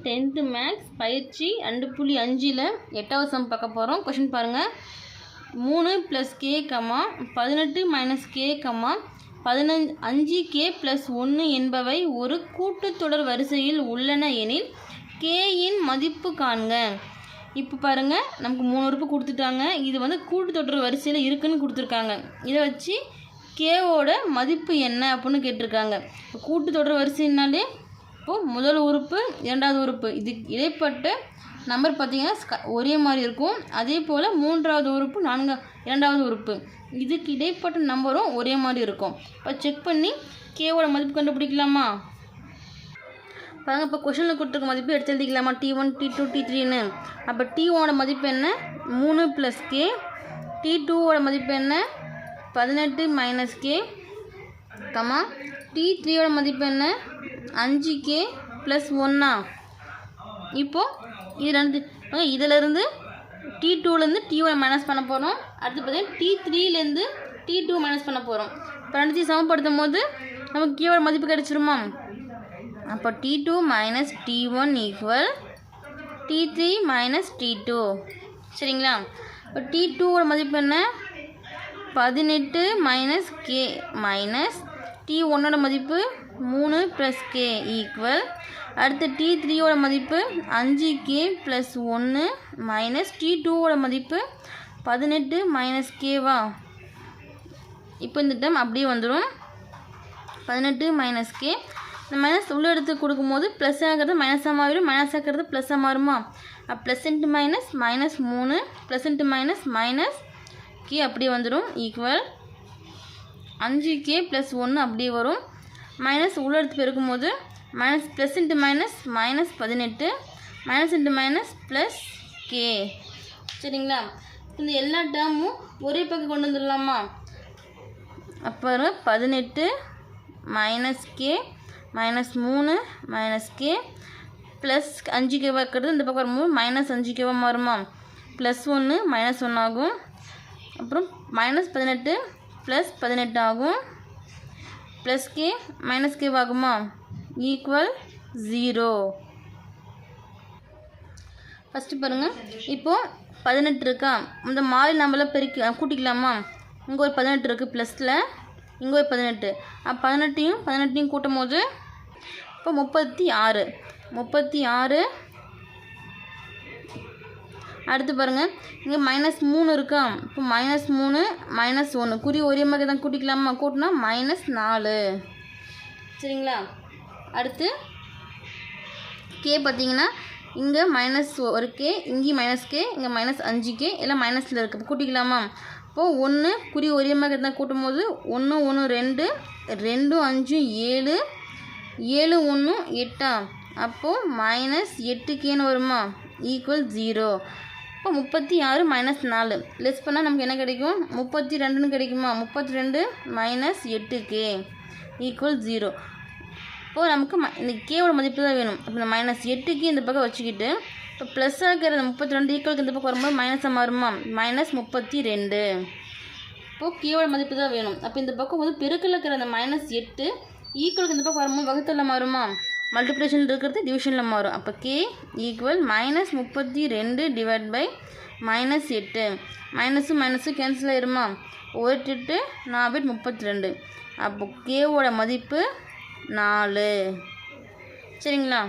10th maths பயிற்சி 2.5ல் 8வது some பார்க்க போகிறோம். கொஷின் பாருங்கள். 3 + k, 18 - k, 5k + 1 என்பவை ஒரு கூட்டுத்தொடர் வரிசையில் உள்ளன எனில் k இன் மதிப்பு காண்க. இப்போ பாருங்கள், நமக்கு 3 உறுப்பு கொடுத்துட்டாங்க. இது கூட்டுத்தொடர் வரிசையில் இருக்குன்னு கொடுத்துருக்காங்க. இதை வச்சு கேவோட மதிப்பு என்ன அப்படின்னு கேட்டிருக்காங்க. கூட்டுத்தொடர் வரிசைனாலே இப்போது முதல் உறுப்பு இரண்டாவது உறுப்பு இது இடைப்பட்ட நம்பர் பார்த்திங்கன்னா ஒரே மாதிரி இருக்கும். அதே போல் மூன்றாவது உறுப்பு இரண்டாவது உறுப்பு இதுக்கு இடைப்பட்ட நம்பரும் ஒரே மாதிரி இருக்கும். இப்போ செக் பண்ணி கேவோட மதிப்பு கண்டுபிடிக்கலாமா? பாருங்கள், இப்போ கொஷனில் கொடுத்துருக்க மதிப்பு எடுத்து எழுதிக்கலாமா? T1, T2, T3ன்னு. அப்போ T1ஓட மதிப்பு என்ன? 3 + k. T2ஓட மதிப்பு என்ன? 18 - k, T3ஓட மதிப்பு என்ன? 5k + 1. இப்போது இதிலேருந்து T2லேருந்து T1 மைனஸ் பண்ண போகிறோம். அடுத்து பார்த்தீங்கன்னா T3லேருந்து T2 மைனஸ் பண்ண போகிறோம். இப்போ ரெண்டுத்தையும் சமப்படுத்தும் போது நமக்கு கேவோட மதிப்பு கிடைச்சிருமா? அப்போ T2 - T1 = T3 - T2. சரிங்களா? இப்போ T2ஓட மதிப்பு என்ன? 18 - k மைனஸ் T1ஓட மதிப்பு 3 + k = அடுத்து T3ஓட மதிப்பு 5k + 1 மைனஸ் T2ஓட மதிப்பு 18 - k-வா? இப்போ இந்த டைம் அப்படியே வந்துடும். 18 - k இந்த மைனஸ் உள்ள எடுத்து கொடுக்கும்போது ப்ளஸ் ஆகிறது மைனஸாக மாறிடும், மைனஸ் ஆகிறது ப்ளஸ்ஸாக மாறுமா? Plus into minus -3 plus into minus k அப்படியே வந்துடும் = 5k + 1 அப்படியே வரும். மைனஸ் உள்ள எடுத்து பெருக்கும்போது minus plus into minus -18 minus into minus plus k. சரிங்களா? இந்த எல்லா டேர்மும் ஒரே பக்கம் கொண்டு வந்துடலாமா? அப்புறம் 18 - k -3 -k ப்ளஸ் 5k வைக்கிறது இந்த பக்கம் வரும்போது -5k மாறுமா? +1 -1 ஆகும். அப்புறம் -18 + 18 ஆகும். ப்ளஸ் k -k ஆகுமா? = 0. ஃபஸ்ட்டு பாருங்கள், இப்போது 18 இருக்கா? இந்த மாறி நம்மளாம் கூட்டிக்கலாமா? இங்கே ஒரு 18 இருக்குது ப்ளஸில், இங்கே ஒரு 18. 18யும் கூட்டும் போது இப்போ 36. அடுத்து பாருங்கள், இங்கே -3 இருக்கா? இப்போ -3 -1 குறி ஒரே மாதிரி தான் கூட்டிக்கலாமா? கூட்டினா -4. சரிங்களா? அடுத்து k பார்த்தீங்கன்னா இங்கே -1k, இங்கேயும் -k, இங்கே -5k எல்லாம் மைனஸில் இருக்குது. கூட்டிக்கலாமா? இப்போது 1 குறி ஒரே மாதிரி தான் கூட்டும் போது 1 1 2 2 5 7 7 1 8. அப்போது -8kன்னு வருமா? = 0. இப்போ 36 - 4 லெஸ் பண்ணால் நமக்கு என்ன கிடைக்கும்? 32ன்னு கிடைக்குமா? 32 - 8k = 0. இப்போது நமக்கு இந்த கேவோட மதிப்பு தான் வேணும். இப்போ இந்த -8k இந்த பக்கம் வச்சுக்கிட்டு இப்போ ப்ளஸ் ஆகிற 32 ஈக்குவலுக்கு இந்த பக்கம் வரும்போது மைனஸாக மாறுமா? -32. இப்போது கேவோட மதிப்பு தான் வேணும். அப்போ இந்த பக்கம் பெருக்கில் இருக்கிற அந்த -8 ஈக்குவலுக்கு இந்த பக்கம் வரும்போது வகுத்தலில் மாறுமா? மல்டிப்ளிகேஷனில் இருக்கிறது டிவிஷனில் மாறும். அப்போ k = -32 / -8. மைனஸும் கேன்சல் ஆயிருமா? 1 8 4 32. அப்போ கேவோட மதிப்பு 4. சரிங்களா?